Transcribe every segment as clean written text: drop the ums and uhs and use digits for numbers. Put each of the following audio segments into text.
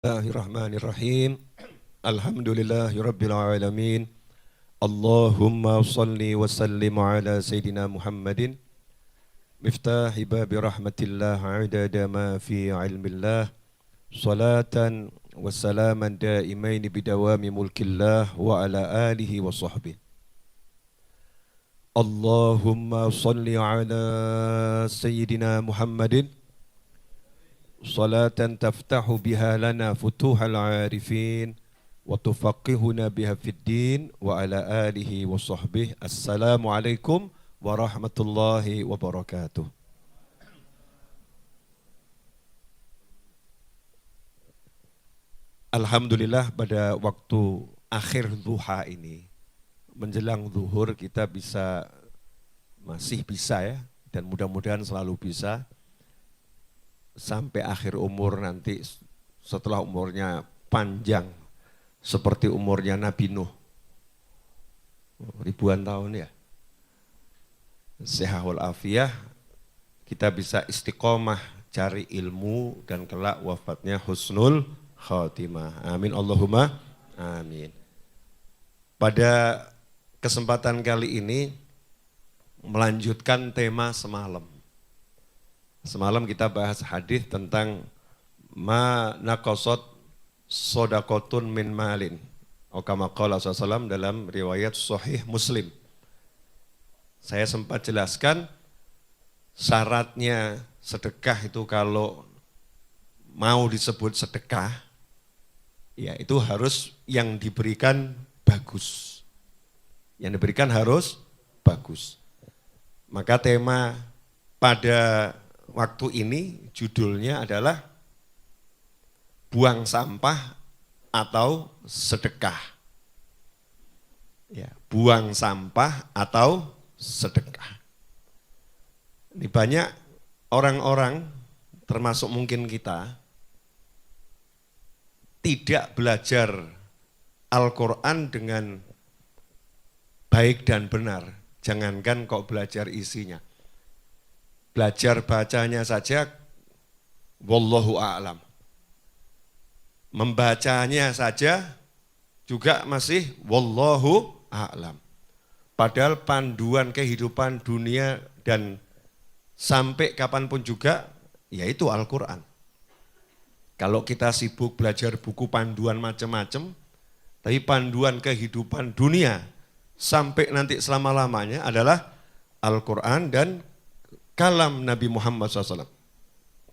Bismillahirrahmanirrahim. Alhamdulillahirabbil alamin. Allahumma shalli wa sallim ala sayidina Muhammadin miftahi babi rahmatillah adada ma fi ilmillah salatan wa salaman daimaini bidawami mulkillah wa ala alihi wa sahbihi. Allahumma shalli ala sayidina Muhammadin salatan taftahu biha lana futuhal arifin wa tufaqihuna biha fid din wa ala alihi wa sahbihi. Assalamualaikum warahmatullahi wabarakatuh. Alhamdulillah pada waktu akhir duha ini menjelang zuhur kita masih bisa ya, dan mudah-mudahan selalu bisa sampai akhir umur nanti, setelah umurnya panjang seperti umurnya Nabi Nuh, ribuan tahun ya, sehahul afiyah, kita bisa istiqomah cari ilmu dan kelak wafatnya husnul khatimah. Amin Allahumma amin. Pada kesempatan kali ini melanjutkan tema semalam. Semalam kita bahas hadis tentang ma naqasat sodakotun min malin. Kama qala sallallahu dalam riwayat Sahih Muslim. Saya sempat jelaskan syaratnya sedekah itu kalau mau disebut sedekah, ya itu harus yang diberikan bagus. Yang diberikan harus bagus. Maka tema pada waktu ini judulnya adalah buang sampah atau sedekah. Ya, buang sampah atau sedekah. Ini banyak orang-orang termasuk mungkin kita tidak belajar Al-Quran dengan baik dan benar. Jangankan kok belajar isinya. Belajar bacanya saja, wallahu a'lam. Membacanya saja juga masih wallahu a'lam. Padahal panduan kehidupan dunia dan sampai kapanpun juga, yaitu Al-Quran. Kalau kita sibuk belajar buku panduan macam-macam, tapi panduan kehidupan dunia sampai nanti selama-lamanya adalah Al-Quran dan kalam Nabi Muhammad SAW,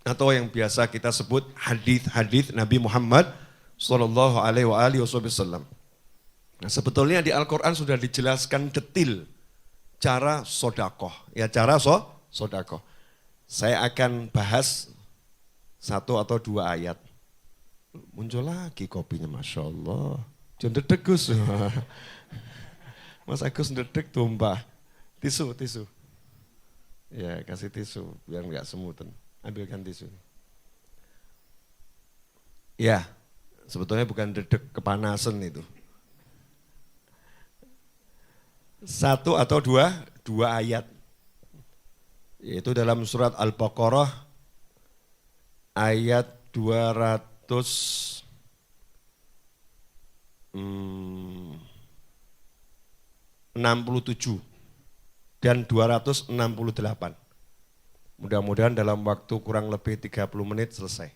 atau yang biasa kita sebut hadis-hadis Nabi Muhammad SAW. Nah, sebetulnya di Al-Quran sudah dijelaskan detail cara sodakoh, ya cara sodakoh. Saya akan bahas satu atau dua ayat. Muncul lagi kopinya, Masya Allah. Jangan dedek Gus. Mas Agus dedek tumpah. Tisu. Ya, kasih tisu biar enggak semutan. Ambilkan tisu. Ya, sebetulnya bukan dedek, kepanasan itu. Satu atau dua ayat. Yaitu dalam surat Al-Baqarah ayat 267 dan 268. Mudah-mudahan dalam waktu kurang lebih 30 menit selesai.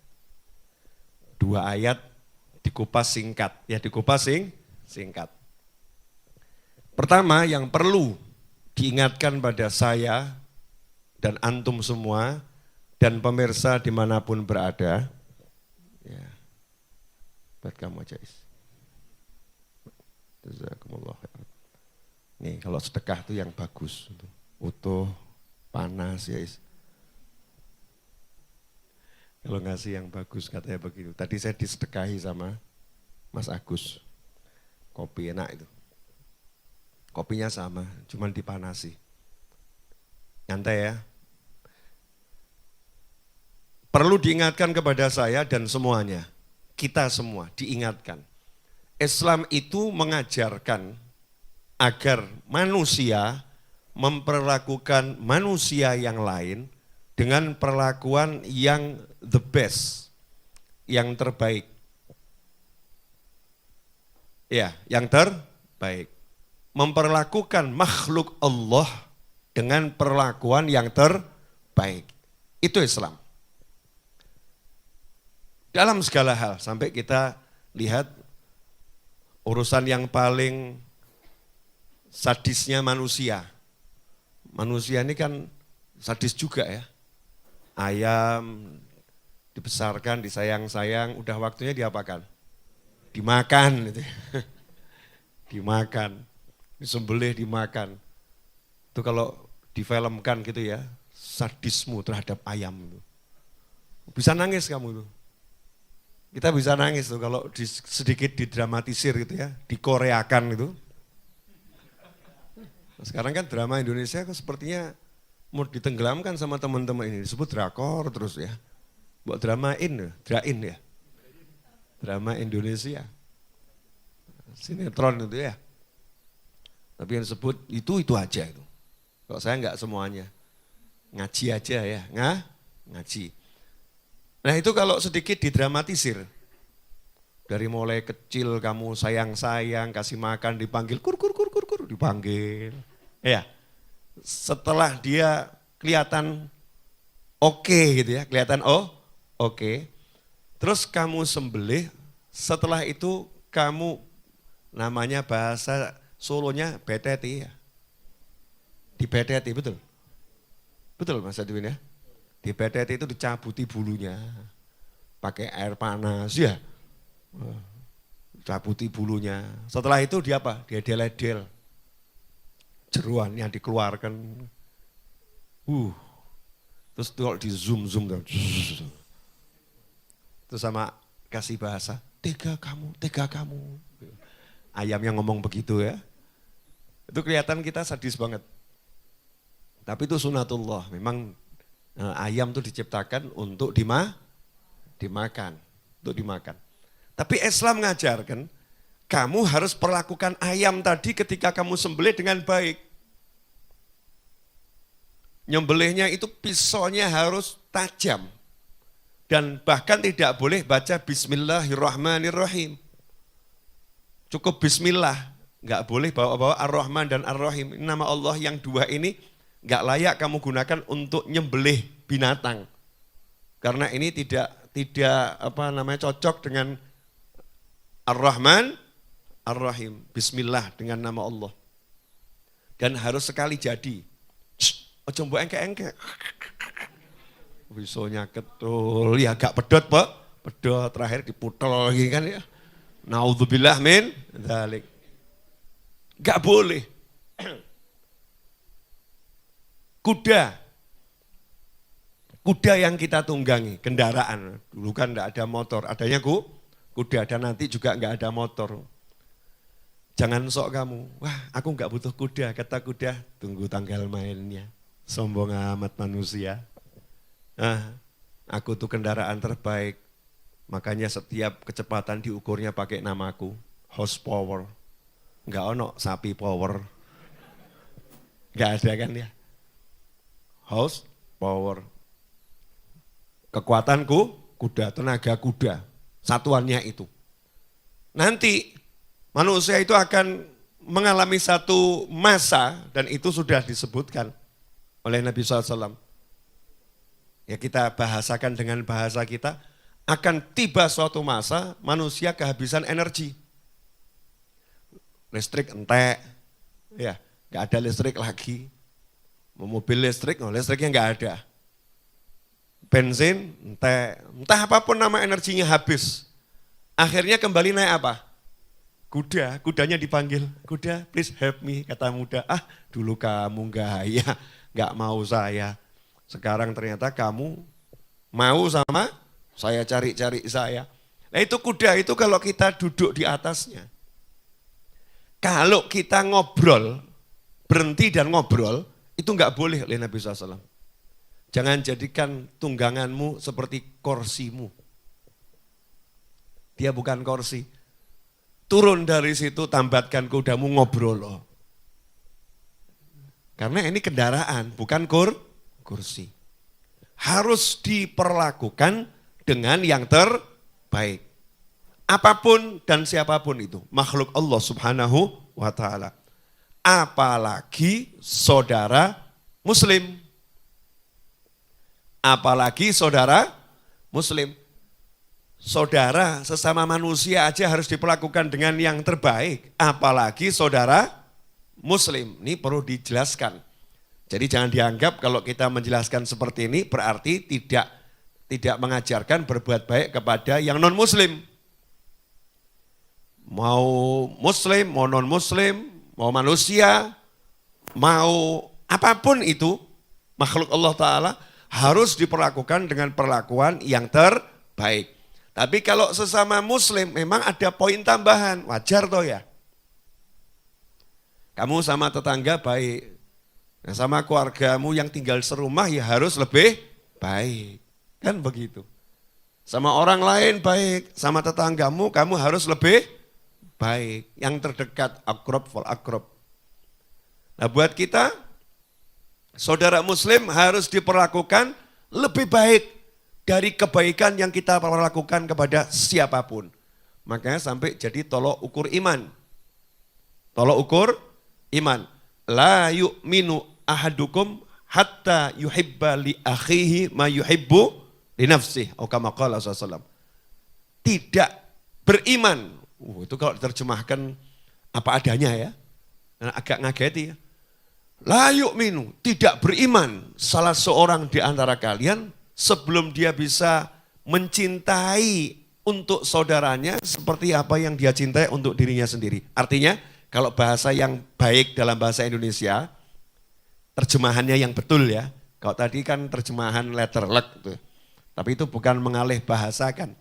Dua ayat dikupas singkat. Ya, dikupas singkat. Pertama yang perlu diingatkan pada saya dan antum semua dan pemirsa dimanapun berada. Ya, buat kamu aja Is. Jazakumullah khairan. Nih, kalau sedekah itu yang bagus, utuh, panas ya Is. Kalau ngasih yang bagus katanya begitu. Tadi saya disedekahi sama Mas Agus. Kopi enak itu. Kopinya sama, cuman dipanasi. Nyantai ya. Perlu diingatkan kepada saya dan semuanya. Kita semua diingatkan. Islam itu mengajarkan agar manusia memperlakukan manusia yang lain dengan perlakuan yang the best, yang terbaik. Ya, yang terbaik. Memperlakukan makhluk Allah dengan perlakuan yang terbaik. Itu Islam. Dalam segala hal, sampai kita lihat urusan yang paling sadisnya manusia. Manusia ini kan sadis juga ya. Ayam dibesarkan, disayang-sayang, udah waktunya diapakan? Dimakan gitu. Dimakan, disembelih dimakan. Itu kalau difilmkan gitu ya, sadismu terhadap ayam itu. Bisa nangis kamu tuh. Kita bisa nangis tuh kalau sedikit didramatisir gitu ya, dikoreakan gitu. Nah, sekarang kan drama Indonesia kok sepertinya mau ditenggelamkan sama teman-teman ini, disebut drakor terus ya. Buat dramain, drain ya. Drama Indonesia. Sinetron itu ya. Tapi yang disebut itu aja itu. Kalau saya enggak semuanya. Ngaji aja ya, ngaji. Nah itu kalau sedikit didramatisir. Dari mulai kecil kamu sayang-sayang, kasih makan, dipanggil kur, dipanggil. Ya, setelah dia kelihatan oke gitu ya, kelihatan oke. Terus kamu sembelih, setelah itu kamu namanya bahasa Solonya beteti ya. Dibeteti, betul? Betul Mas Adwin ya? Dibeteti itu dicabuti bulunya. Pakai air panas ya. Cabuti bulunya. Setelah itu dia apa? Dia deledel. Jeruannya dikeluarkan. Terus kalau di zoom. Terus sama kasih bahasa, tega kamu. Ayam yang ngomong begitu ya. Itu kelihatan kita sadis banget. Tapi itu sunatullah, memang ayam itu diciptakan untuk dimakan. Untuk dimakan. Tapi Islam mengajarkan, kamu harus perlakukan ayam tadi ketika kamu sembelih dengan baik. Nyembelihnya itu pisaunya harus tajam. Dan bahkan tidak boleh baca Bismillahirrahmanirrahim. Cukup Bismillah, nggak boleh bawa-bawa Ar-Rahman dan Ar-Rahim. Nama Allah yang dua ini nggak layak kamu gunakan untuk nyembelih binatang. Karena ini tidak cocok dengan Ar-Rahman, Ar-Rahim. Bismillah dengan nama Allah. Dan harus sekali jadi. Ojo mbok engke-engke. Bisonya ketul, ya agak pedot Pak. Pedot terakhir diputel lagi kan ya. Naudzubillah min dzalik. Gak boleh. Kuda yang kita tunggangi, kendaraan. Dulu kan enggak ada motor, adanya kuda, dan nanti juga enggak ada motor. Jangan sok kamu, wah aku enggak butuh kuda, kata kuda, tunggu tanggal mainnya. Sombong amat manusia. Aku tuh kendaraan terbaik. Makanya setiap kecepatan diukurnya pakai namaku, horsepower. Enggak ono sapi power. Enggak ada kan ya. Horsepower. Kekuatanku kuda, tenaga kuda. Satuannya itu. Nanti manusia itu akan mengalami satu masa, dan itu sudah disebutkan oleh Nabi SAW. Ya kita bahasakan dengan bahasa kita, akan tiba suatu masa manusia kehabisan energi. Listrik entek, ya nggak ada listrik lagi. Mobil listrik, listriknya nggak ada. Bensin entek, entah apapun nama energinya habis. Akhirnya kembali naik apa? Kudanya dipanggil, kuda please help me, kata muda. Dulu kamu gaya, nggak mau saya. Sekarang ternyata kamu mau sama saya, cari-cari saya. Nah itu kuda itu kalau kita duduk di atasnya. Kalau kita ngobrol, berhenti dan ngobrol, itu enggak boleh oleh Nabi SAW. Jangan jadikan tungganganmu seperti kursimu. Dia bukan kursi. Turun dari situ, tambatkan kudamu, ngobrol loh. Karena ini kendaraan, bukan kursi. Harus diperlakukan dengan yang terbaik. Apapun dan siapapun itu, makhluk Allah Subhanahu wa ta'ala. Apalagi saudara muslim. Apalagi saudara muslim. Saudara sesama manusia aja harus diperlakukan dengan yang terbaik. Apalagi saudara muslim. Ini perlu dijelaskan. Jadi jangan dianggap kalau kita menjelaskan seperti ini berarti tidak mengajarkan berbuat baik kepada yang non muslim. Mau muslim, mau non muslim, mau manusia, mau apapun itu, makhluk Allah Ta'ala harus diperlakukan dengan perlakuan yang terbaik. Tapi kalau sesama muslim memang ada poin tambahan, wajar toh ya. Kamu sama tetangga baik, nah sama keluargamu yang tinggal serumah ya harus lebih baik. Kan begitu. Sama orang lain baik, sama tetanggamu kamu harus lebih baik. Yang terdekat, akrab fal akrab. Nah buat kita, saudara muslim harus diperlakukan lebih baik dari kebaikan yang kita lakukan kepada siapapun. Makanya sampai jadi tolok ukur iman. Tolok ukur iman. La yu'minu ahadukum hatta yuhibba li akhihi ma yuhibbu li nafsih. Atau kama qala SAW. Tidak beriman. Itu kalau diterjemahkan apa adanya ya. Agak ngageti ya. La yu'minu, tidak beriman salah seorang di antara kalian sebelum dia bisa mencintai untuk saudaranya seperti apa yang dia cintai untuk dirinya sendiri. Artinya kalau bahasa yang baik dalam bahasa Indonesia, terjemahannya yang betul ya. Kalau tadi kan terjemahan letter luck gitu. Tapi itu bukan mengalih bahasakan.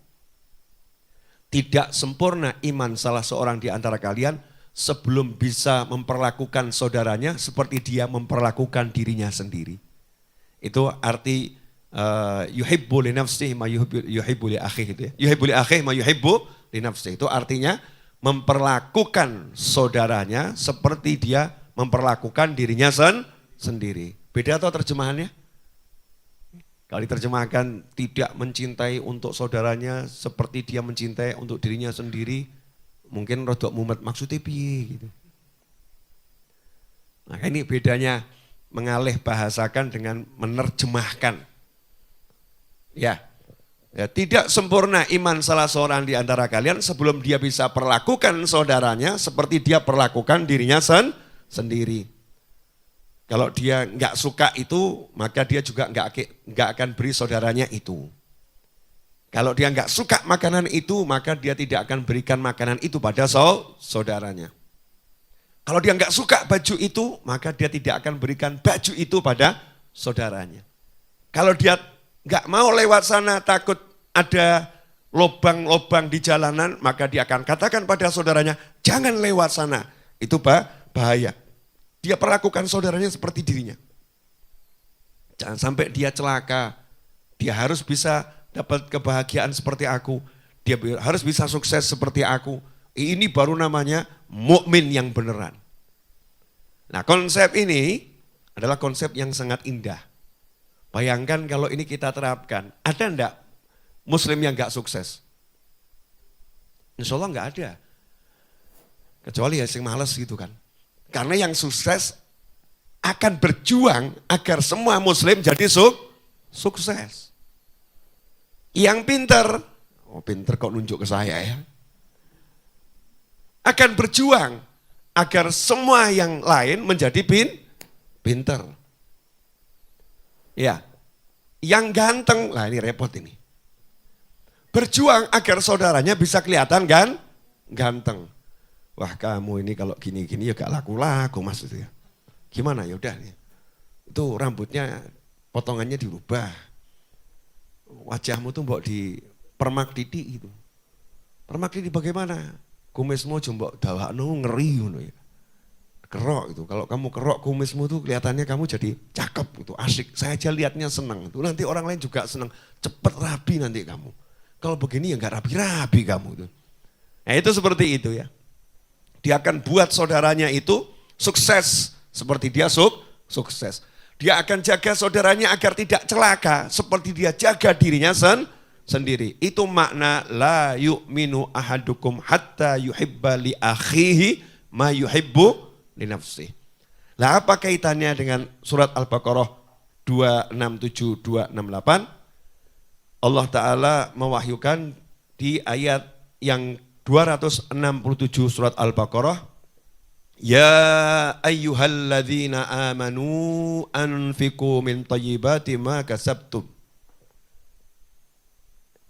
Tidak sempurna iman salah seorang di antara kalian sebelum bisa memperlakukan saudaranya seperti dia memperlakukan dirinya sendiri. Itu arti yuhibbu li nafsihi ma yuhibbu li akhihi itu ya. Yuhibbu li akhihi ma yuhibbu li nafsihi. Itu artinya memperlakukan saudaranya seperti dia memperlakukan dirinya sendiri. Beda atau terjemahannya? Kalau diterjemahkan tidak mencintai untuk saudaranya seperti dia mencintai untuk dirinya sendiri, mungkin rodok mumet maksudnya piye gitu. Nah ini bedanya mengalih bahasakan dengan menerjemahkan. Ya, tidak sempurna iman salah seorang di antara kalian sebelum dia bisa perlakukan saudaranya seperti dia perlakukan dirinya sendiri. Kalau dia nggak suka itu, maka dia juga nggak akan beri saudaranya itu. Kalau dia nggak suka makanan itu, maka dia tidak akan berikan makanan itu pada saudaranya. Kalau dia nggak suka baju itu, maka dia tidak akan berikan baju itu pada saudaranya. Kalau dia nggak mau lewat sana takut ada lobang-lobang di jalanan, maka dia akan katakan pada saudaranya, jangan lewat sana. Itu bahaya. Dia perlakukan saudaranya seperti dirinya. Jangan sampai dia celaka. Dia harus bisa dapat kebahagiaan seperti aku. Dia harus bisa sukses seperti aku. Ini baru namanya mukmin yang beneran. Nah konsep ini adalah konsep yang sangat indah. Bayangkan kalau ini kita terapkan. Ada enggak muslim yang enggak sukses? Insya Allah enggak ada. Kecuali ya yang malas gitu kan. Karena yang sukses akan berjuang agar semua muslim jadi sukses. Yang pinter, pinter kok nunjuk ke saya ya. Akan berjuang agar semua yang lain menjadi pinter. Ya, yang ganteng, lah ini repot ini. Berjuang agar saudaranya bisa kelihatan ganteng. Wah kamu ini kalau gini-gini ya gak laku-laku mas itu ya. Gimana ya udah nih. Itu rambutnya potongannya dirubah. Wajahmu tuh mbok di permak titik gitu. Permak titik bagaimana? Kumismu jombok dawakno ngeri ngono ya. Kerok itu. Kalau kamu kerok kumismu tuh kelihatannya kamu jadi cakep gitu, asik. Saya aja lihatnya senang. Tuh nanti orang lain juga senang. Cepet rapi nanti kamu. Kalau begini ya gak rapi-rapi kamu tuh. Nah itu seperti itu ya. Dia akan buat saudaranya itu sukses seperti dia sukses. Dia akan jaga saudaranya agar tidak celaka seperti dia jaga dirinya sendiri. Itu makna la yu'minu ahadukum hatta yuhibba li akhihi ma yuhibbu li nafsih. Lah apa kaitannya dengan surat Al-Baqarah 267 268? Allah Ta'ala mewahyukan di ayat yang 267 surat Al-Baqarah, ya ayyuhalladzina amanu anfiqu min thayyibati ma kasabtum.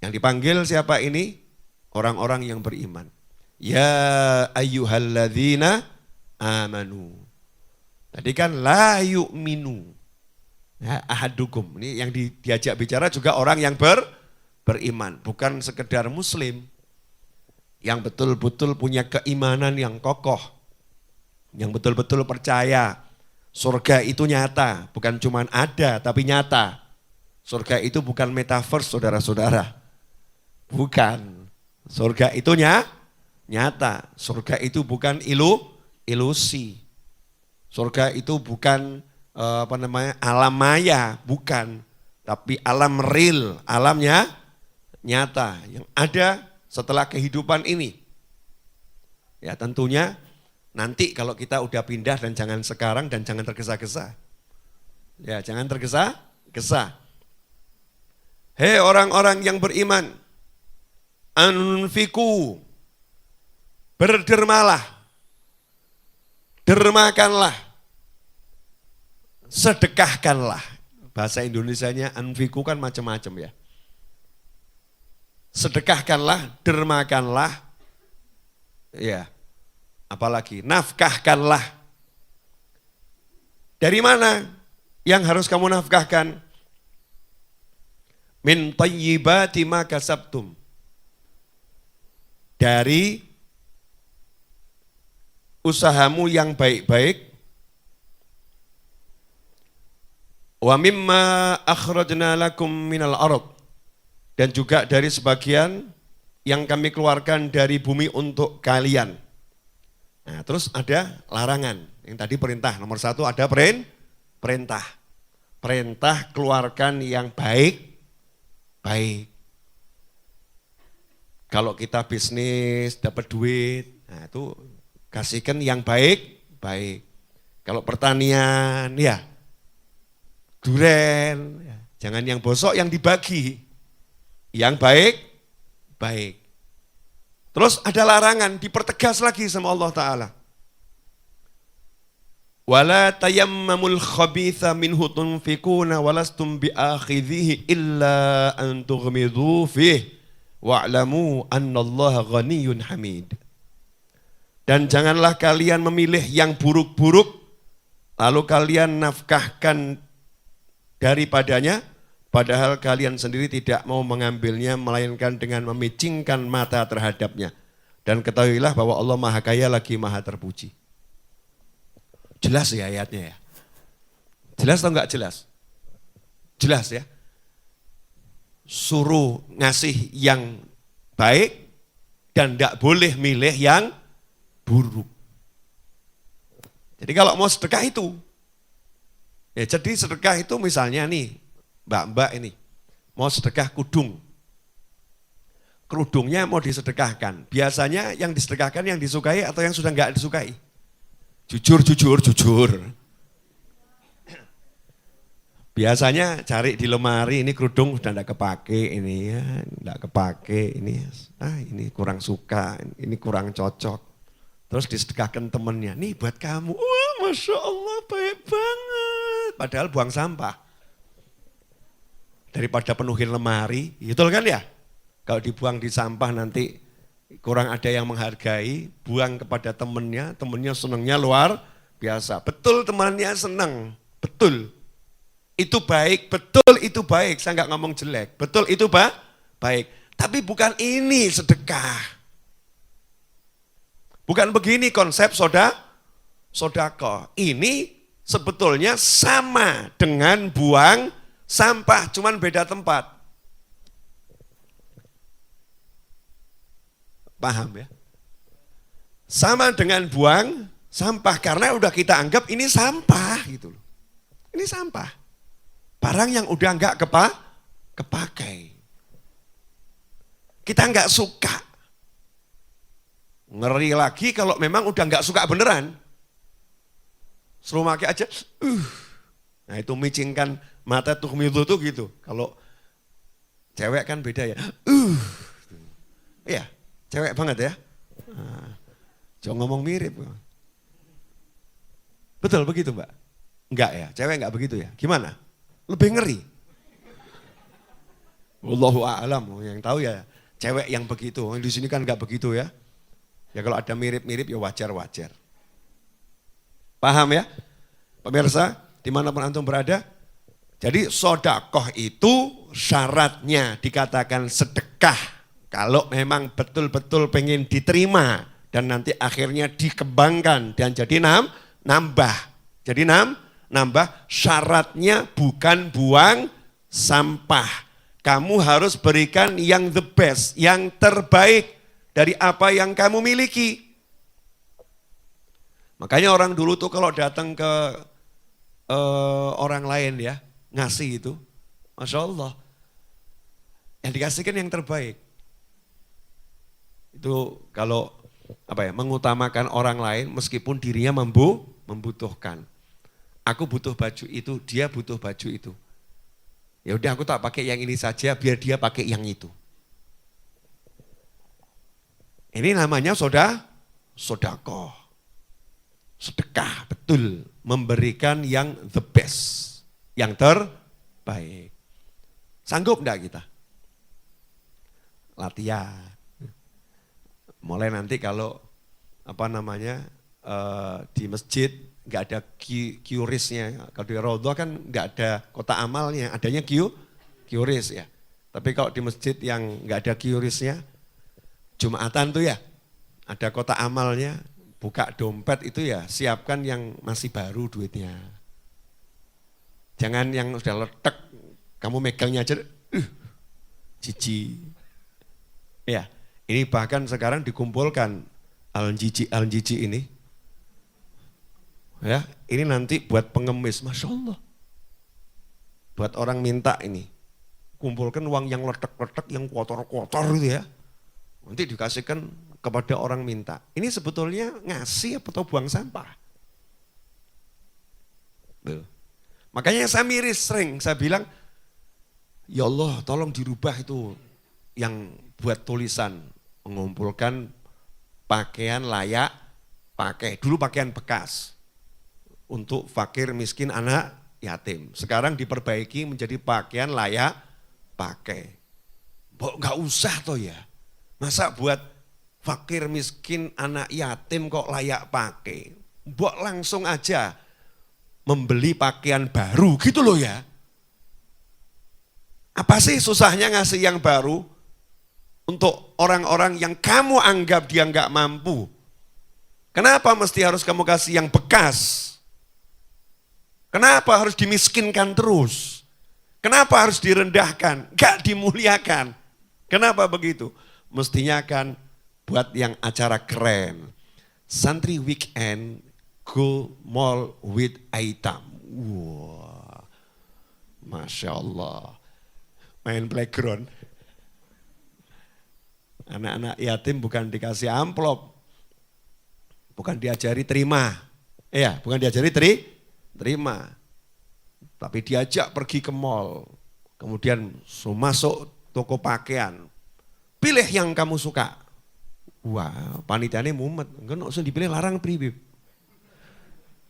Yang dipanggil siapa ini? Orang-orang yang beriman. Ya ayyuhalladzina amanu. Tadi kan la yu'minu. Ya, ahadukum. Ini yang diajak bicara juga orang yang beriman. Bukan sekedar muslim. Yang betul-betul punya keimanan yang kokoh. Yang betul-betul percaya. Surga itu nyata. Bukan cuma ada tapi nyata. Surga itu bukan metaverse saudara-saudara. Bukan. Surga itu nyata. Surga itu bukan ilusi. Surga itu bukan alam maya, bukan. Tapi alam real, alamnya nyata. Yang ada setelah kehidupan ini. Ya tentunya nanti kalau kita udah pindah dan jangan sekarang dan jangan tergesa-gesa. Ya jangan tergesa-gesa. Hei orang-orang yang beriman. Anfiku, berdermalah, dermakanlah, sedekahkanlah. Bahasa Indonesianya anfiku kan macam-macam ya. Sedekahkanlah, dermakanlah, ya, apalagi nafkahkanlah. Dari mana yang harus kamu nafkahkan? Min thayyibati ma kasabtum. Dari usahamu yang baik-baik. Wa mimma akhrajna lakum minal ardh. Dan juga dari sebagian yang kami keluarkan dari bumi untuk kalian. Nah, terus ada larangan. Yang tadi perintah, nomor 1 ada perintah. Perintah keluarkan yang baik. Kalau kita bisnis dapat duit, nah itu kasihkan yang baik. Kalau pertanian, ya duren, ya. Jangan yang bosok, yang dibagi. Yang baik. Terus ada larangan, dipertegas lagi sama Allah Ta'ala. Wala tayammamul khabitha minhu tunfikuna walastum biakhidhihi illa an tughmidhu fihi. Wa'lamu annallaha ghaniyyun hamid. Dan janganlah kalian memilih yang buruk-buruk, lalu kalian nafkahkan daripadanya, padahal kalian sendiri tidak mau mengambilnya, melainkan dengan memicingkan mata terhadapnya. Dan ketahuilah bahwa Allah Maha Kaya lagi Maha Terpuji. Jelas ya ayatnya ya? Jelas atau enggak jelas? Jelas ya? Suruh ngasih yang baik dan tidak boleh milih yang buruk. Jadi kalau mau sedekah itu, ya jadi sedekah itu misalnya nih, mbak-mbak ini, mau sedekah kerudungnya mau disedekahkan. Biasanya yang disedekahkan yang disukai atau yang sudah enggak disukai? Jujur. Biasanya cari di lemari, ini kerudung sudah enggak kepake, ini ya, enggak kepake, ini kurang suka, ini kurang cocok. Terus disedekahkan temennya, nih buat kamu, wah Masya Allah baik banget. Padahal buang sampah. Daripada penuhin lemari, betul kan ya? Kalau dibuang di sampah nanti kurang ada yang menghargai, buang kepada temennya senangnya luar biasa. Betul temannya senang, betul. Itu baik, betul itu baik, saya enggak ngomong jelek, betul itu baik. Tapi bukan ini sedekah. Bukan begini konsep sodako. Ini sebetulnya sama dengan buang sampah, cuman beda tempat. Paham ya? Sama dengan buang sampah, karena udah kita anggap ini sampah gitu loh. Ini sampah. Barang yang udah enggak kepakai. Kita nggak suka. Ngeri lagi kalau memang udah nggak suka beneran. Suruh pakai aja, Nah itu micingkan mata tuh mitu tuh gitu. Kalau cewek kan beda ya. Iya, cewek banget ya. Jangan ngomong mirip. Betul begitu Mbak? Enggak ya, cewek enggak begitu ya. Gimana? Lebih ngeri. Wallahu a'lam, yang tahu ya cewek yang begitu. Di sini kan enggak begitu ya. Ya kalau ada mirip-mirip ya wajar-wajar. Paham ya? Pemirsa, dimanapun antum berada. Jadi sodakoh itu syaratnya dikatakan sedekah. Kalau memang betul-betul pengen diterima. Dan nanti akhirnya dikembangkan dan jadi nambah. Jadi nambah syaratnya bukan buang sampah. Kamu harus berikan yang the best, yang terbaik dari apa yang kamu miliki. Makanya orang dulu tuh kalau datang ke orang lain ya, ngasih itu, Masya Allah, yang dikasihkan yang terbaik. Itu kalau mengutamakan orang lain meskipun dirinya membutuhkan. Aku butuh baju itu, dia butuh baju itu. Ya udah aku tak pakai yang ini saja, biar dia pakai yang itu. Ini namanya sodakoh. Sedekah, betul. Memberikan yang the best, yang terbaik. Sanggup enggak kita? Latihan. Mulai nanti kalau di masjid nggak ada QRIS-nya. Kalau di Raudhah kan nggak ada kotak amalnya, adanya QRIS ya. Tapi kalau di masjid yang nggak ada QRIS-nya, Jumatan tuh ya, ada kotak amalnya, buka dompet itu ya, siapkan yang masih baru duitnya. Jangan yang sudah letek, kamu megangnya aja, jijik. Ya, ini bahkan sekarang dikumpulkan al-jijik ini. Ya, ini nanti buat pengemis, Masya Allah. Buat orang minta ini, kumpulkan uang yang letek-letek, yang kotor-kotor gitu ya. Nanti dikasihkan kepada orang minta. Ini sebetulnya ngasih atau buang sampah? Tuh. Makanya saya miris sering, saya bilang, ya Allah tolong dirubah itu yang buat tulisan, mengumpulkan pakaian layak pakai. Dulu pakaian bekas untuk fakir, miskin, anak yatim. Sekarang diperbaiki menjadi pakaian layak pakai. Nggak usah toh ya. Masa buat fakir, miskin, anak yatim kok layak pakai. Mbok langsung aja membeli pakaian baru gitu loh ya. Apa sih susahnya ngasih yang baru untuk orang-orang yang kamu anggap dia nggak mampu? Kenapa mesti harus kamu kasih yang bekas? Kenapa harus dimiskinkan terus? Kenapa harus direndahkan? Nggak dimuliakan. Kenapa begitu? Mestinya kan buat yang acara keren. Santri weekend go mall with item. Wah, Masya Allah. Main playground. Anak-anak yatim bukan dikasih amplop. Bukan diajari terima. Iya, bukan diajari terima. Tapi diajak pergi ke mall. Kemudian masuk toko pakaian. Pilih yang kamu suka. Wah, panitianya mumet. Enggak usah dipilih, larang pribib.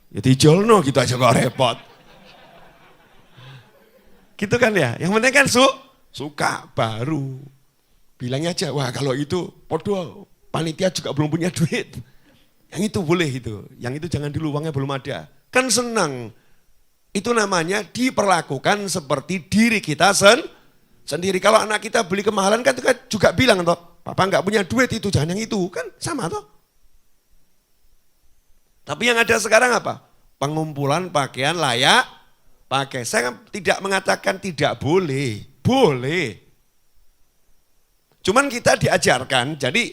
Ya dijolno gitu aja kok repot. Gitu kan ya. Yang penting kan suka baru. Bilangnya aja, wah kalau itu podo panitia juga belum punya duit. Yang itu boleh itu. Yang itu jangan dulu, uangnya belum ada. Kan senang. Itu namanya diperlakukan seperti diri kita sendiri. Kalau anak kita beli kemahalan kan juga bilang toh, papa nggak punya duit itu, jangan yang itu, kan sama toh. Tapi yang ada sekarang apa? Pengumpulan pakaian layak pakai. Saya tidak mengatakan tidak boleh, boleh. Cuman kita diajarkan, jadi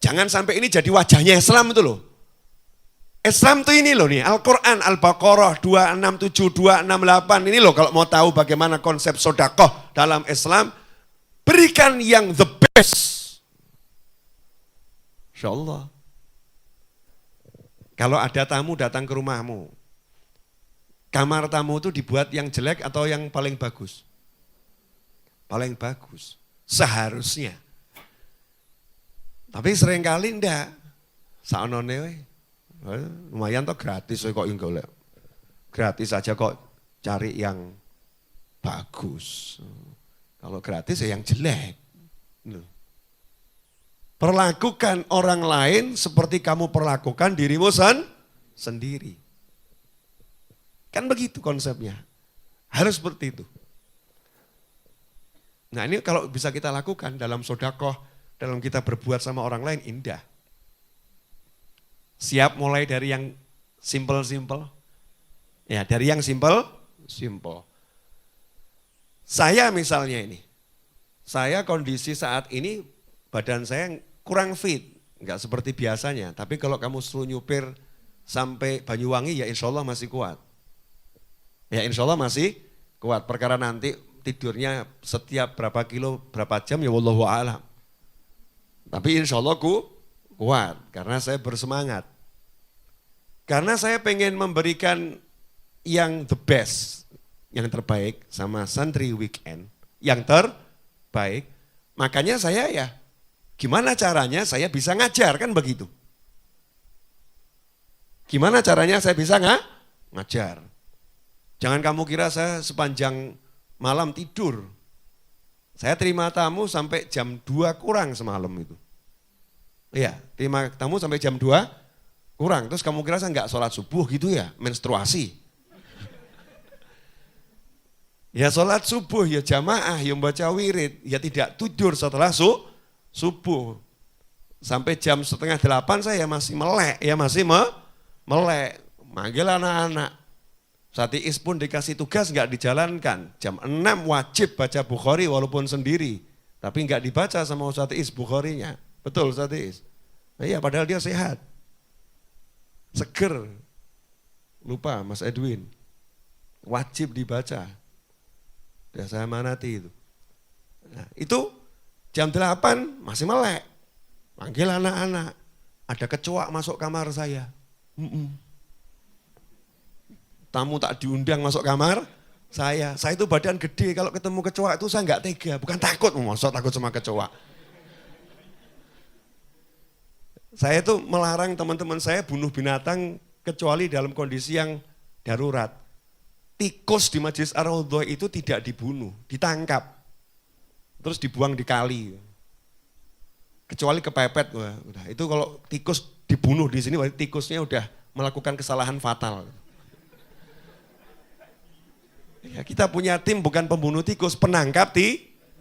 jangan sampai ini jadi wajahnya Islam itu loh. Islam tuh ini loh nih, Al-Quran, Al-Baqarah 267, 268, ini loh kalau mau tahu bagaimana konsep sodakoh dalam Islam, berikan yang the best. Insya Allah. Kalau ada tamu datang ke rumahmu, kamar tamu itu dibuat yang jelek atau yang paling bagus? Paling bagus, seharusnya. Tapi seringkali enggak. Saonone we. Lumayan toh gratis kok yang golek. Gratis aja kok cari yang bagus. Kalau gratis ya yang jelek. Perlakukan orang lain seperti kamu perlakukan dirimu sendiri. Kan begitu konsepnya. Harus seperti itu. Nah ini kalau bisa kita lakukan dalam sodakoh, dalam kita berbuat sama orang lain, indah. Siap mulai dari yang simple-simple? Ya dari yang simple. Saya misalnya ini, saya kondisi saat ini badan saya kurang fit, enggak seperti biasanya. Tapi kalau kamu suruh nyupir sampai Banyuwangi ya insya Allah masih kuat. Ya insya Allah masih kuat, perkara nanti tidurnya setiap berapa kilo, berapa jam ya wallahu a'lam. Tapi insya Allah kuat, karena saya bersemangat. Karena saya pengen memberikan yang the best, yang terbaik sama santri weekend, yang terbaik. Makanya saya ya, gimana caranya saya bisa ngajar, kan begitu. Gimana caranya saya bisa ngajar. Jangan kamu kira saya sepanjang malam tidur. Saya terima tamu sampai jam 2 kurang semalam itu. Iya, terima tamu sampai jam 2 kurang. Terus kamu kira saya enggak sholat subuh gitu ya, menstruasi. Ya sholat subuh, ya jamaah, ya membaca wirid, ya tidak tidur setelah subuh. Sampai jam 7:30 saya masih melek, ya masih melek. Manggil anak-anak. Satiis pun dikasih tugas enggak dijalankan. Jam 6 wajib baca Bukhari walaupun sendiri. Tapi enggak dibaca sama Ustaz Is Bukharinya. Betul Ustaz Is? Nah, iya padahal dia sehat. Seger. Lupa Mas Edwin. Wajib dibaca. Udah saya manati itu. Nah, itu jam 8 masih melek. Panggil anak-anak. Ada kecoak masuk kamar saya. Tamu tak diundang masuk kamar saya. Saya itu badan gede, kalau ketemu kecoak itu saya enggak tega. Bukan takut, maksud takut sama kecoak. Saya itu melarang teman-teman saya bunuh binatang kecuali dalam kondisi yang darurat. Tikus di Majlis Ar-Raudhah itu tidak dibunuh, ditangkap. Terus dibuang di kali. Kecuali kepepet. Udah. Itu kalau tikus dibunuh di sini, tikusnya udah melakukan kesalahan fatal. Ya, kita punya tim bukan pembunuh tikus, penangkap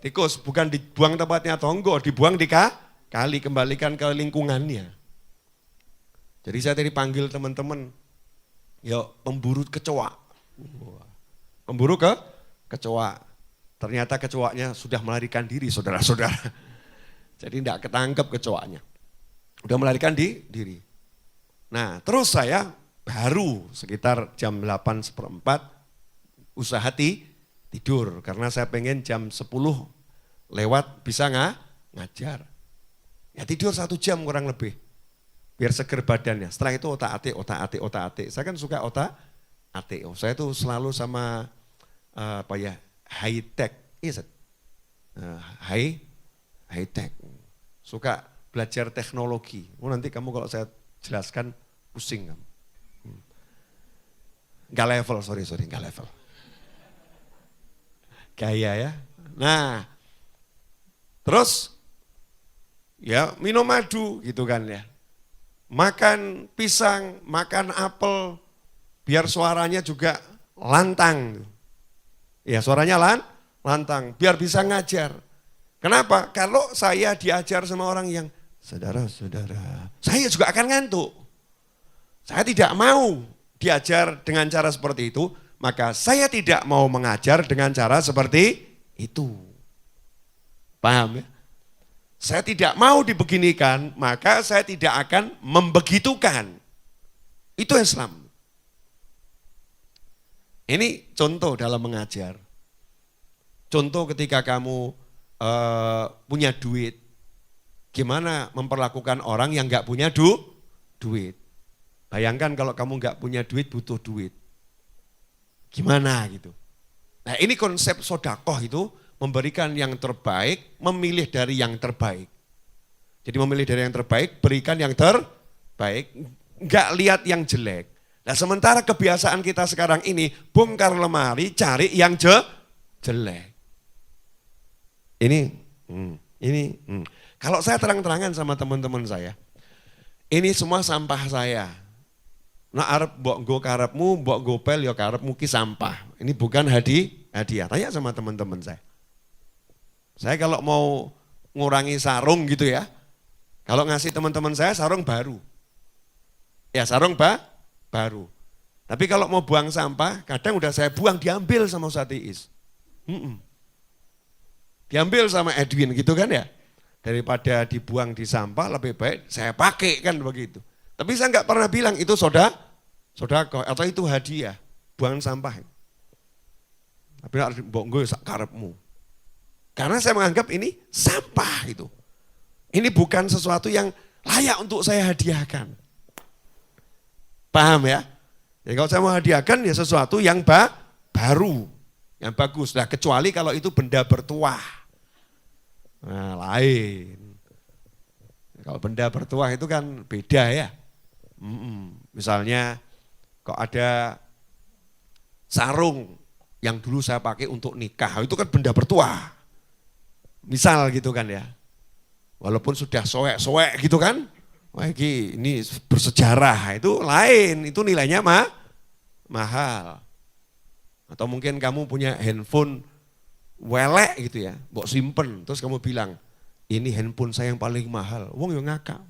tikus. Bukan dibuang tempatnya tonggo, dibuang di kali, kembalikan ke lingkungannya. Jadi saya tadi panggil teman-teman, ya pemburu kecoa. Pemburu kecoa. Ternyata kecoanya sudah melarikan diri, saudara-saudara. Jadi tidak ketangkep kecoanya. Udah melarikan diri. Nah terus saya baru sekitar jam 8:15 usaha tidur. Karena saya pengen jam 10 lewat bisa ngajar. Ya tidur 1 jam kurang lebih. Biar seger badannya. Setelah itu otak-atik. Saya kan suka otak-atik. Saya tuh selalu sama high tech. Iya, high tech. Suka belajar teknologi. Nanti kamu kalau saya jelaskan pusing kamu. Enggak level, sorry, enggak level. Gaya ya. Nah, terus ya minum madu gitu kan ya. Makan pisang, makan apel, biar suaranya juga lantang. Ya suaranya lantang, biar bisa ngajar. Kenapa? Kalau saya diajar sama orang yang saudara-saudara, saya juga akan ngantuk. Saya tidak mau diajar dengan cara seperti itu, maka saya tidak mau mengajar dengan cara seperti itu. Paham ya? Saya tidak mau dibeginikan, maka saya tidak akan membegitukan. Itu Islam. Ini contoh dalam mengajar. Contoh ketika kamu punya duit, Gimana memperlakukan orang yang nggak punya duit? Bayangkan kalau kamu nggak punya duit, butuh duit. Gimana gitu? Nah ini konsep sodakoh itu memberikan yang terbaik, memilih dari yang terbaik. Jadi memilih dari yang terbaik, berikan yang terbaik, nggak lihat yang jelek. Nah sementara kebiasaan kita sekarang ini, bongkar lemari, cari yang jelek. Ini. Kalau saya terang-terangan sama teman-teman saya, ini semua sampah saya. Nah arep mbok nggo karepmu, mbok nggo pel ya karepmu ki sampah. Ini bukan hadiah. Tanya sama teman-teman saya. Saya kalau mau ngurangi sarung gitu ya, kalau ngasih teman-teman saya sarung baru. Ya sarung baru. Tapi kalau mau buang sampah, kadang udah saya buang, diambil sama Ustaz Iis. Diambil sama Edwin gitu kan ya. Daripada dibuang di sampah, lebih baik saya pakai kan begitu. Tapi saya nggak pernah bilang itu sodako atau itu hadiah, buangan sampah. Tapi harus mbok nggo sak karepmu. Karena saya menganggap ini sampah itu. Ini bukan sesuatu yang layak untuk saya hadiahkan. Paham ya? Jadi kalau saya mau hadiahkan ya sesuatu yang baru, yang bagus. Nah kecuali kalau itu benda bertuah. Nah lain. Kalau benda bertuah itu kan beda ya. Misalnya kok ada sarung yang dulu saya pakai untuk nikah, itu kan benda bertuah. Misal gitu kan ya. Walaupun sudah soek-soek gitu kan. Wah ini bersejarah, itu lain, itu nilainya mahal. Atau mungkin kamu punya handphone welek gitu ya, mbok simpen, terus kamu bilang, ini handphone saya yang paling mahal. Wong yang ngakak.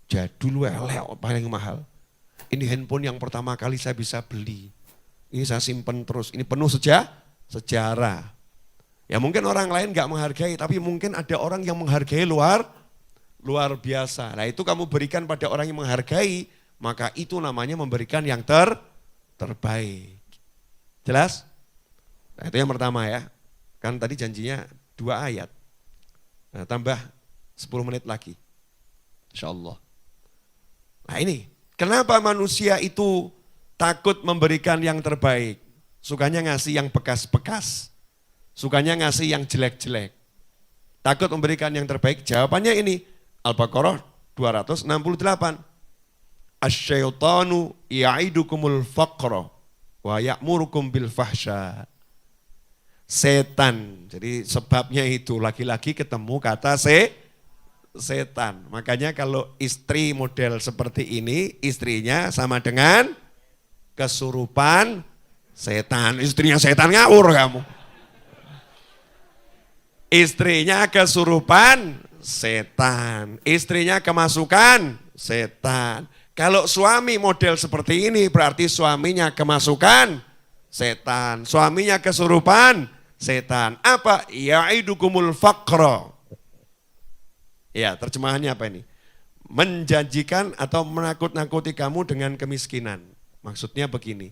Jadul welek paling mahal. Ini handphone yang pertama kali saya bisa beli. Ini saya simpen terus, ini penuh sejarah. Ya mungkin orang lain gak menghargai, tapi mungkin ada orang yang menghargai luar biasa. Nah itu kamu berikan pada orang yang menghargai, maka itu namanya memberikan yang terbaik. Jelas? Nah itu yang pertama ya. Kan tadi janjinya 2 ayat. Nah, tambah 10 menit lagi. Insya Allah. Nah ini, kenapa manusia itu takut memberikan yang terbaik? Sukanya ngasih yang bekas-bekas. Sukanya ngasih yang jelek-jelek. Takut memberikan yang terbaik? Jawabannya ini, Al-Baqarah 268. Asyaitanu ya'idukumul faqra wa ya'murukum bil fahsya. Setan, jadi sebabnya itu laki-laki ketemu kata setan. Makanya kalau istri model seperti ini, istrinya sama dengan kesurupan setan. Istrinya setan ngawur kamu. Istrinya kesurupan setan. Istrinya kemasukan setan. Kalau suami model seperti ini berarti suaminya kemasukan setan. Suaminya kesurupan setan. Apa? Ya'idukumul faqra. Ya, terjemahannya apa ini? Menjanjikan atau menakut-nakuti kamu dengan kemiskinan. Maksudnya begini.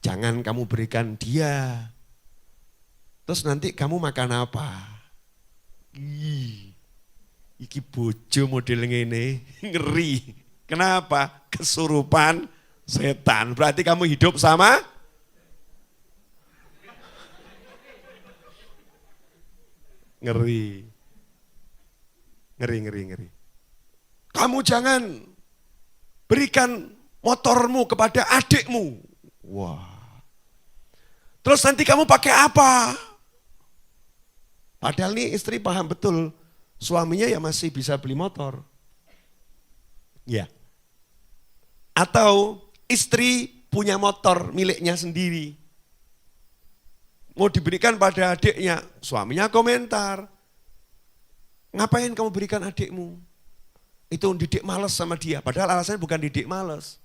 Jangan kamu berikan dia. Terus nanti kamu makan apa? Iki bojo model ngene, ngeri. Kenapa? Kesurupan setan. Berarti kamu hidup sama ngeri. Ngeri. Kamu jangan berikan motormu kepada adikmu. Wah. Terus nanti kamu pakai apa? Padahal nih istri paham betul, suaminya ya masih bisa beli motor. Ya. Atau istri punya motor miliknya sendiri. Mau diberikan pada adiknya, suaminya komentar. Ngapain kamu berikan adikmu? Itu didik males sama dia, padahal alasannya bukan didik males.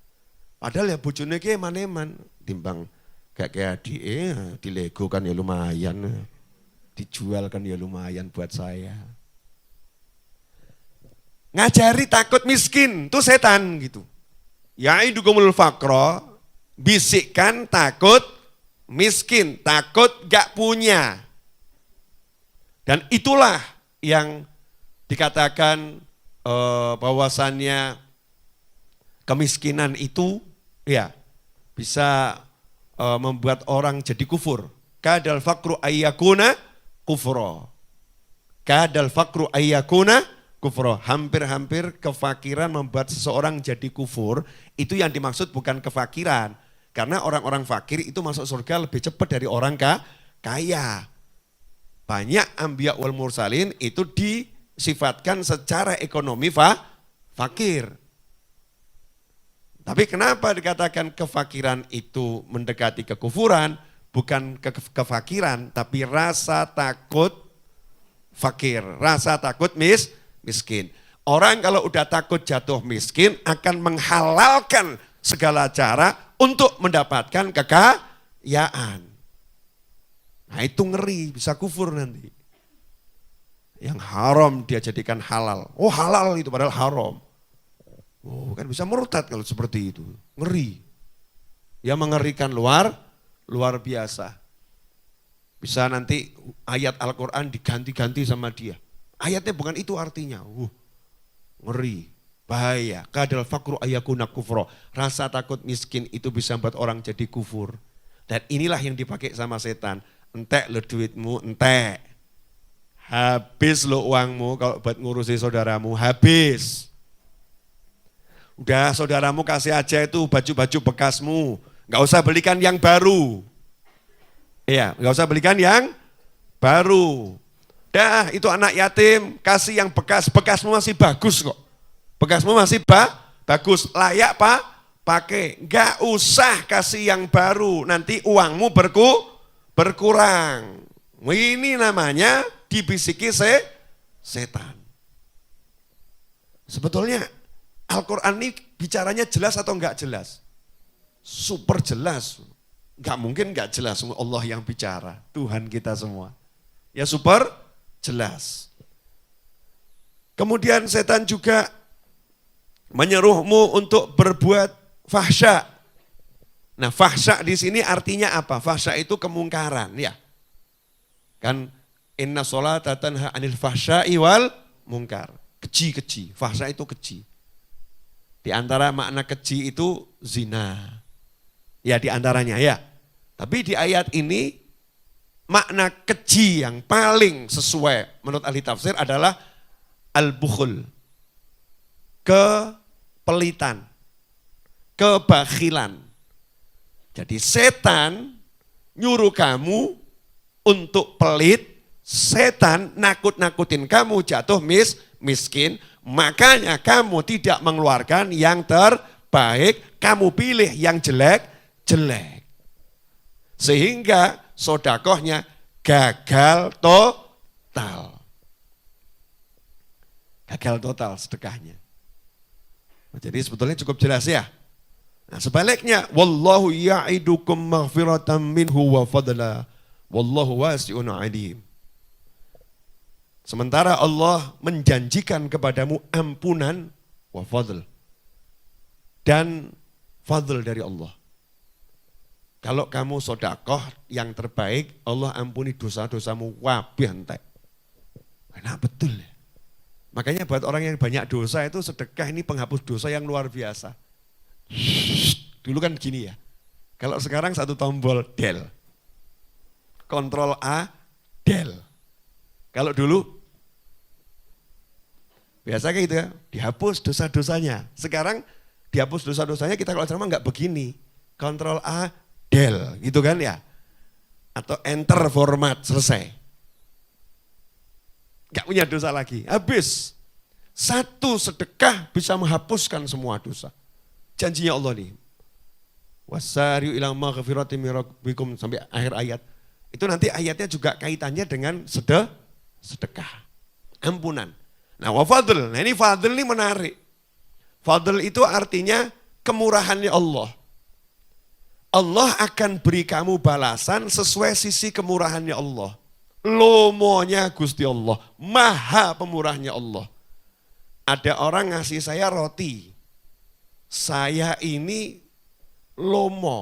Padahal ya bojone ki eman-eman, timbang kayak adik, di Lego kan ya lumayan. Dijual kan ya lumayan buat saya. Ngajari takut miskin, itu setan gitu. Ya'idukumul faqra, bisikkan takut miskin, takut gak punya. Dan itulah yang dikatakan bahwasannya kemiskinan itu ya bisa membuat orang jadi kufur. Kadal faqru ayyakuna kufra. Kadal faqru ayyakuna kufra. Hampir-hampir kefakiran membuat seseorang jadi kufur. Itu yang dimaksud bukan kefakiran. Karena orang-orang fakir itu masuk surga lebih cepat dari orang kaya. Banyak anbiya wal mursalin itu disifatkan secara ekonomi fakir. Tapi kenapa dikatakan kefakiran itu mendekati kekufuran? Bukan kefakiran, tapi rasa takut fakir, rasa takut miskin. Orang kalau udah takut jatuh miskin akan menghalalkan segala cara untuk mendapatkan kekayaan. Nah itu ngeri, bisa kufur nanti. Yang haram dia jadikan halal. Oh halal itu padahal haram. Oh kan bisa murtad kalau seperti itu. Ngeri. Ya mengerikan luar biasa. Bisa nanti ayat Al-Quran diganti-ganti sama dia. Ayatnya bukan itu artinya. Ngeri, bahaya. Kadal faqru ayyakuna kufra. Rasa takut miskin itu bisa membuat orang jadi kufur. Dan inilah yang dipakai sama setan. Entek lo duitmu, entek. Habis lo uangmu kalau buat ngurusi saudaramu, habis. Udah saudaramu kasih aja itu baju-baju bekasmu. Gak usah belikan yang baru. Iya, gak usah belikan yang baru. Dah itu anak yatim, kasih yang bekas. Bekasmu masih bagus kok. Bekasmu masih bagus, layak pakai. Gak usah kasih yang baru, nanti uangmu berkurang. Ini namanya dibisiki setan. Sebetulnya Al-Quran ini bicaranya jelas atau enggak jelas? Super jelas. Enggak mungkin enggak jelas, Allah yang bicara, Tuhan kita semua. Ya super jelas. Kemudian setan juga menyuruhmu untuk berbuat fahsya. Nah fahsya di sini artinya apa? Fahsya itu kemungkaran ya. Kan inna sholata tanha anil fahsya'i wal mungkar. Keji, fahsya itu keji. Di antara makna keji itu zina. Ya di antaranya ya. Tapi di ayat ini makna keji yang paling sesuai menurut ahli tafsir adalah al-bukhul. Kepelitan. Kebakhilan. Jadi setan nyuruh kamu untuk pelit. Setan nakut-nakutin kamu jatuh miskin. Makanya kamu tidak mengeluarkan yang terbaik. Kamu pilih yang jelek. Sehingga sodakohnya gagal total. Gagal total sedekahnya. Jadi sebetulnya cukup jelas ya. Nah sebaliknya, wallahu ya'idukum maghfiratan minhu wa fadla. Wallahu wasi'un alim. Sementara Allah menjanjikan kepadamu ampunan wa fadl. Dan fadl dari Allah. Kalau kamu sodakoh yang terbaik, Allah ampuni dosa-dosamu wabih entek. Nah betul ya. Makanya buat orang yang banyak dosa itu sedekah ini penghapus dosa yang luar biasa. Dulu kan gini ya. Kalau sekarang satu tombol del. Kontrol A, del. Kalau dulu biasa kayak gitu ya, dihapus dosa-dosanya. Sekarang dihapus dosa-dosanya kita kalau ceramah enggak begini. Kontrol A, del gitu kan ya. Atau enter format selesai. Gak punya dosa lagi, habis. Satu sedekah bisa menghapuskan semua dosa. Janjinya Allah nih. Wasari'u ila maghfiratin min rabbikum sampai akhir ayat. Itu nanti ayatnya juga kaitannya dengan sedekah. Ampunan. Nah wa fadl, nah ini fadl ini menarik. Fadl itu artinya kemurahannya Allah. Allah akan beri kamu balasan sesuai sisi kemurahannya Allah. Lomonya Gusti Allah, maha pemurahnya Allah. Ada orang ngasih saya roti, saya ini lomo,